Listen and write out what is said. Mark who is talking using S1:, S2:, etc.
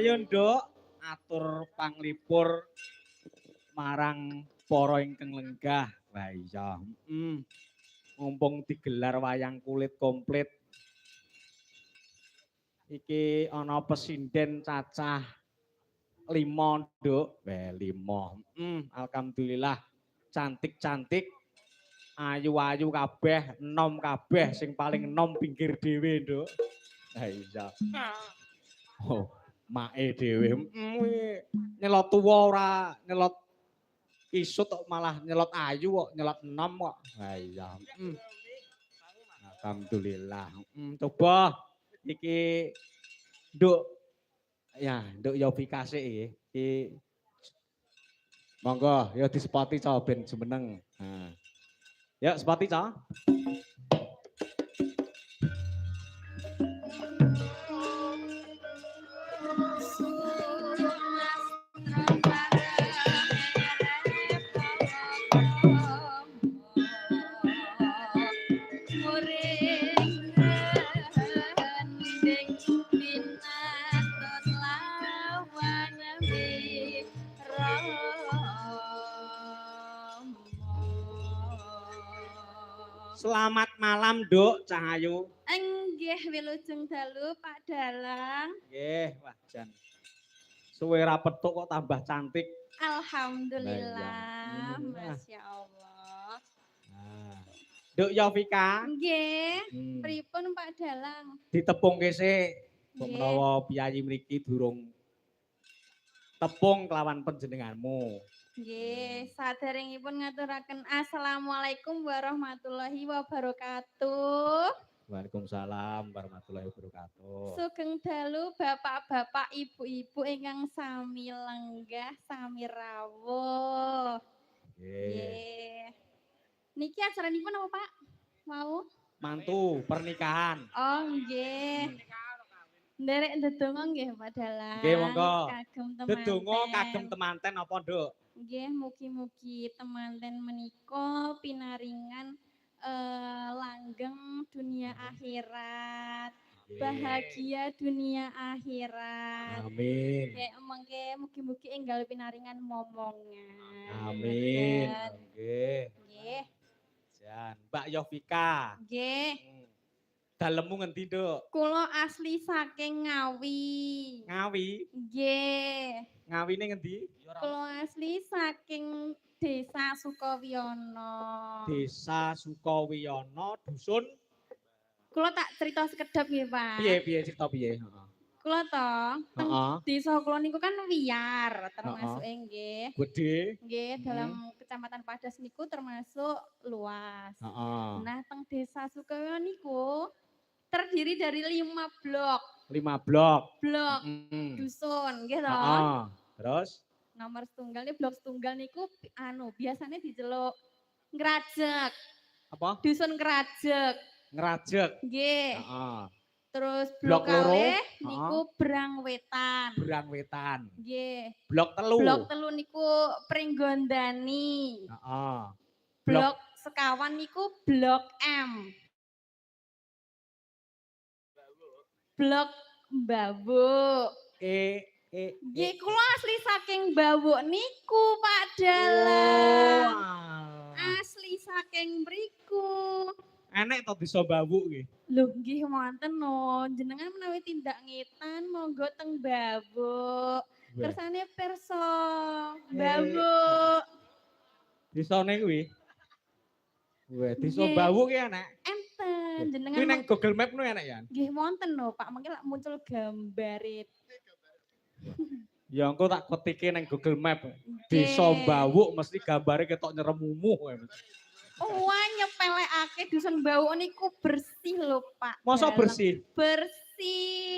S1: Ayo nduk atur panglipur marang para ingkang lenggah. Lah iya, mumpung digelar wayang kulit komplit. Iki ana pesinden cacah 5 nduk. 5. Alhamdulillah cantik-cantik, ayu-ayu kabeh, enom kabeh, sing paling enom pinggir dhewe nduk. Lah iya. Oh, make dhewe nyelot tuwa ora nyelot isut kok malah nyelot ayu kok, nyelot enom kok. Lah iya. Alhamdulillah. Coba iki nduk ya, nduk Yovika sik iki. Iki monggo ya dispoti ca ben jumeneng. Nah. Ya spoti ca. Selamat malam, Nduk Cahayu.
S2: Enggih, wilujeng dalu Pak Dalang.
S1: Nggih, wah jan. Suwe ra petuk kok tambah cantik.
S2: Alhamdulillah, Masya Allah.
S1: Nah. Nduk Yovika.
S2: Nggih, pripun Pak Dalang?
S1: Ditepungke sik. Menawa piyayi mriki durung tepung kelawan panjenenganmu.
S2: Nggih, saderengipun ngaturaken assalamualaikum warahmatullahi wabarakatuh.
S1: Waalaikumsalam warahmatullahi wabarakatuh.
S2: Sugeng dalu bapak-bapak, ibu-ibu ingkang sami lenggah, sami rawuh. Nggih. Niki acaranipun apa, Pak? Mau?
S1: Mantu pernikahan.
S2: Oh, nggih. Nderek ndedonga nggih Pak Dalang.
S1: Nggih, monggo.
S2: Kagem temanten.
S1: Ndedonga kagem temanten apa, Nduk?
S2: Nggih, mugi-mugi temanten menika pinaringan langgeng dunia akhirat. Bahagia dunia akhirat.
S1: Amin.
S2: Nggih, mengke mugi-mugi enggal pinaringan momongan.
S1: Amin. Nggih.
S2: Nggih.
S1: Jan, Mbak Yovika.
S2: Nggih.
S1: Dalemmu ngendi, Nduk?
S2: Kula asli saking Ngawi.
S1: Ngawi?
S2: Nggih.
S1: Ngawine ngendi?
S2: Kula asli saking Desa Sukowiyono.
S1: Desa Sukowiyono, dusun?
S2: Kula tak cerita sekedap nggih, Pak.
S1: Piye cerita piye? Heeh.
S2: Kula to, teng desa kula niku kan wiyar termasuk nggih.
S1: Gede.
S2: Nggih, dalam Kecamatan Padas niku termasuk luas. Nah, teng Desa Sukowiyono niku terdiri dari 5 blok.
S1: 5 blok.
S2: Blok dusun, nggih to.
S1: Terus?
S2: Nomor setunggal nih blok setunggal niku biasanya diceluk ngerajek.
S1: Apa?
S2: Dusun ngerajek.
S1: Ngerajek.
S2: Nggih. Terus blok kalih niku Brangwetan.
S1: Brangwetan.
S2: Nggih.
S1: Blok telu.
S2: Blok telu niku Pringgondani. Blok sekawan niku Blok M. Blok Mbabuk. Nggih, kula asli saking Mbabuk niku, Pak Dalang. Asli saking mriku.
S1: Enek to desa Mbabuk nggih.
S2: Lho, nggih wonten no. Jenengan menawi tindak ngitan monggo teng Mbabuk. Kersane pirsa Mbabuk.
S1: Desane kuwi. Wah, desa Mbabuk ki enek.
S2: Jenengan
S1: kuwi nang Google Map nu enek ya?
S2: Nggih wonten lho, Pak. Mengki lak muncul gambare.
S1: Ya engko tak ketike nang Google Map. Desa Mbawuk mesti gambare ketok nyeremumuh.
S2: Wah, nyepelekake dusun Mbawuk niku bersih lho, Pak.
S1: Masa bersih?
S2: Bersih.